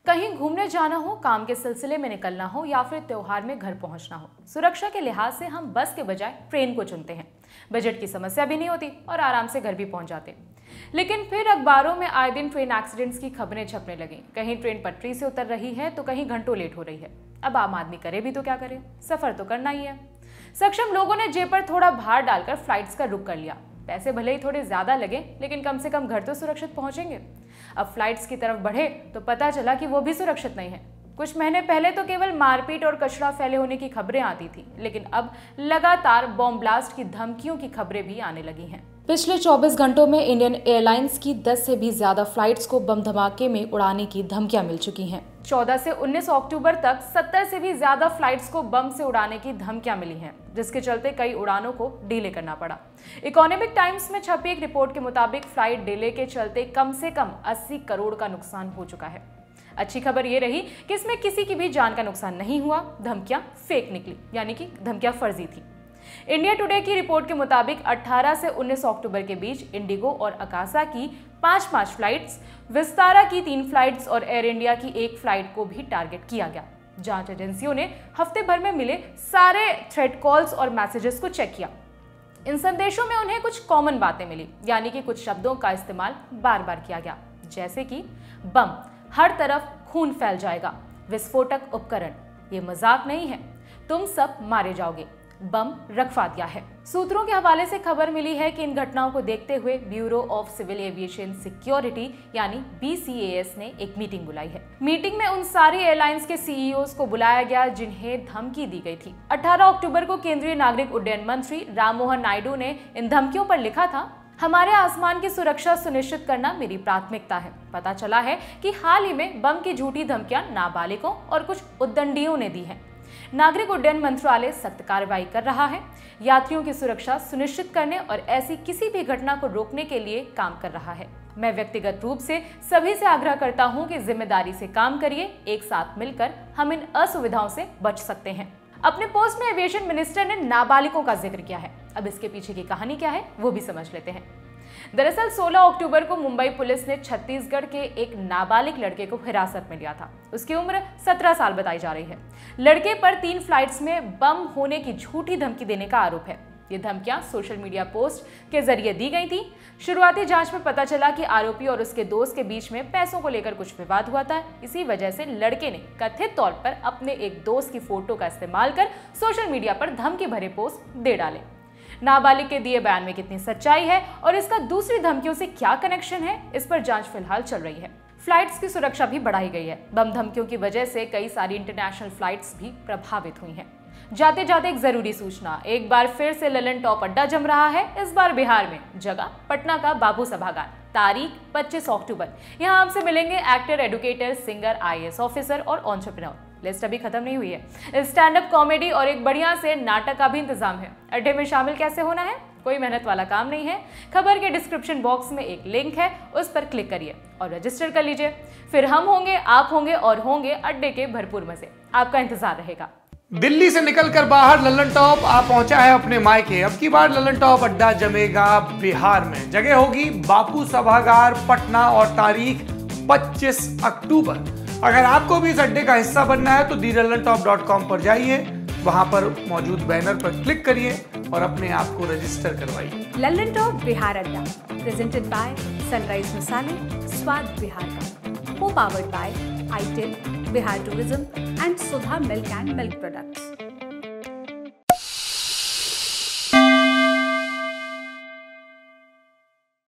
कहीं घूमने जाना हो, काम के सिलसिले में निकलना हो या फिर त्योहार में घर पहुंचना हो, सुरक्षा के लिहाज से हम बस के बजाय ट्रेन को चुनते हैं। बजट की समस्या भी नहीं होती और आराम से घर भी पहुंच जाते। लेकिन फिर अखबारों में आए दिन ट्रेन एक्सीडेंट्स की खबरें छपने लगीं। कहीं ट्रेन पटरी से उतर रही है तो कहीं घंटों लेट हो रही है। अब आम आदमी करे भी तो क्या करे, सफर तो करना ही है। सक्षम लोगों ने जेब पर थोड़ा भार डालकर फ्लाइट्स का रुख कर लिया। पैसे भले ही थोड़े ज्यादा लगे, लेकिन कम से कम घर तो सुरक्षित पहुंचेंगे। अब फ्लाइट्स की तरफ बढ़े तो पता चला कि वो भी सुरक्षित नहीं है। कुछ महीने पहले तो केवल मारपीट और कचरा फैले होने की खबरें आती थी, लेकिन अब लगातार बॉम्ब ब्लास्ट की धमकियों की खबरें भी आने लगी हैं। पिछले 24 घंटों में इंडियन एयरलाइंस की 10 से भी ज्यादा फ्लाइट्स को बम धमाके में उड़ाने की धमकियां मिल चुकी हैं। 14 से 19 अक्टूबर तक 70 से भी ज्यादा फ्लाइट्स को बम से उड़ाने की धमकियां मिली हैं, जिसके चलते कई उड़ानों को डिले करना पड़ा। इकोनॉमिक टाइम्स में छपी एक रिपोर्ट के मुताबिक फ्लाइट डिले के चलते कम से कम 80 करोड़ का नुकसान हो चुका है। अच्छी खबर ये रही कि इसमें किसी की भी जान का नुकसान नहीं हुआ। धमकियां फेक निकली, यानी कि धमकियां फर्जी थी। इंडिया टुडे की रिपोर्ट के मुताबिक 18 से 19 अक्टूबर के बीच इंडिगो और अकासा की 5 फ्लाइट्स, विस्तारा की 3 फ्लाइट्स और एयर इंडिया की 1 फ्लाइट को भी टारगेट किया गया। जांच एजेंसियों ने हफ्ते भर में मिले सारे थ्रेट कॉल्स और मैसेजेस को चेक किया। इन संदेशों में उन्हें कुछ कॉमन बातें मिली, यानी कि कुछ शब्दों का इस्तेमाल बार बार किया गया, जैसे कि बम, हर तरफ खून फैल जाएगा, विस्फोटक उपकरण, ये मजाक नहीं है, तुम सब मारे जाओगे, बम रखवा दिया है। सूत्रों के हवाले से खबर मिली है कि इन घटनाओं को देखते हुए Bureau of Civil Aviation Security यानी BCAS ने एक मीटिंग बुलाई है। मीटिंग में उन सारी एयरलाइंस के CEOs को बुलाया गया जिन्हें धमकी दी गई थी। 18 अक्टूबर को केंद्रीय नागरिक उड्डयन मंत्री राम मोहन नायडू ने इन धमकियों पर लिखा था, हमारे आसमान की सुरक्षा सुनिश्चित करना मेरी प्राथमिकता है। पता चला है कि हाल ही में बम की झूठी धमकियां नाबालिगों और कुछ उद्दंडियों ने दी हैं। नागरिक उड्डयन मंत्रालय सख्त कार्रवाई कर रहा है, यात्रियों की सुरक्षा सुनिश्चित करने और ऐसी किसी भी घटना को रोकने के लिए काम कर रहा है। मैं व्यक्तिगत रूप से सभी से आग्रह करता हूं कि जिम्मेदारी से काम करिए, एक साथ मिलकर हम इन असुविधाओं से बच सकते हैं। अपने पोस्ट में एविएशन मिनिस्टर ने नाबालिगों का जिक्र किया है। अब इसके पीछे की कहानी क्या है वो भी समझ लेते हैं। दरअसल 16 अक्टूबर को मुंबई पुलिस ने छत्तीसगढ़ के एक नाबालिग लड़के को हिरासत में लिया था। उसकी उम्र 17 साल बताई जा रही है। लड़के पर 3 फ्लाइट्स में बम होने की झूठी धमकी देने का आरोप है। ये धमकियां सोशल मीडिया पोस्ट के जरिए दी गई थी। शुरुआती जांच में पता चला कि आरोपी और उसके दोस्त के बीच में पैसों को लेकर कुछ विवाद हुआ था। इसी वजह से लड़के ने कथित तौर पर अपने एक दोस्त की फोटो का इस्तेमाल कर सोशल मीडिया पर धमकी भरे पोस्ट दे डाले। नाबालिग के दिए बयान में कितनी सच्चाई है और इसका दूसरी धमकियों से क्या कनेक्शन है, इस पर जांच फिलहाल चल रही है। फ्लाइट्स की सुरक्षा भी बढ़ाई गई है। बम धमकियों की वजह से कई सारी इंटरनेशनल फ्लाइट्स भी प्रभावित हुई हैं। जाते जाते एक जरूरी सूचना, एक बार फिर से ललन टॉप अड्डा जम रहा है। इस बार बिहार में, जगह पटना का बाबू सभागार, तारीख 25 अक्टूबर। यहाँ आपसे मिलेंगे actor, educator, singer, IAS officer और एंटरप्रेन्योर। लिस्ट अभी खत्म नहीं हुई है। स्टैंड अप कॉमेडी और एक बढ़िया से नाटक का भी इंतजाम है। अड्डे में शामिल कैसे होना है? कोई मेहनत वाला काम नहीं है। खबर के डिस्क्रिप्शन बॉक्स में एक लिंक है, उस पर क्लिक करिए और रजिस्टर कर लीजिए। फिर हम होंगे, आप होंगे और होंगे अड्डे के भरपूर मजे। आपका इंतजार रहेगा। दिल्ली से निकलकर बाहर ललन टॉप आ पहुंचा है अपने मायके। अब की बार ललन टॉप अड्डा जमेगा बिहार में। जगह होगी बापू सभागार, पटना और तारीख 25 अक्टूबर। अगर आपको भी इस अड्डे का हिस्सा बनना है तो thelalantop.com पर जाइए, वहां पर मौजूद बैनर पर क्लिक करिए और अपने आप को रजिस्टर करवाइए। ललन टॉप बिहार अड्डा प्रेजेंटेड बाय सनराइज मसाले, स्वाद बिहार का, को powered by itel, Bihar tourism and Sudha milk and milk products.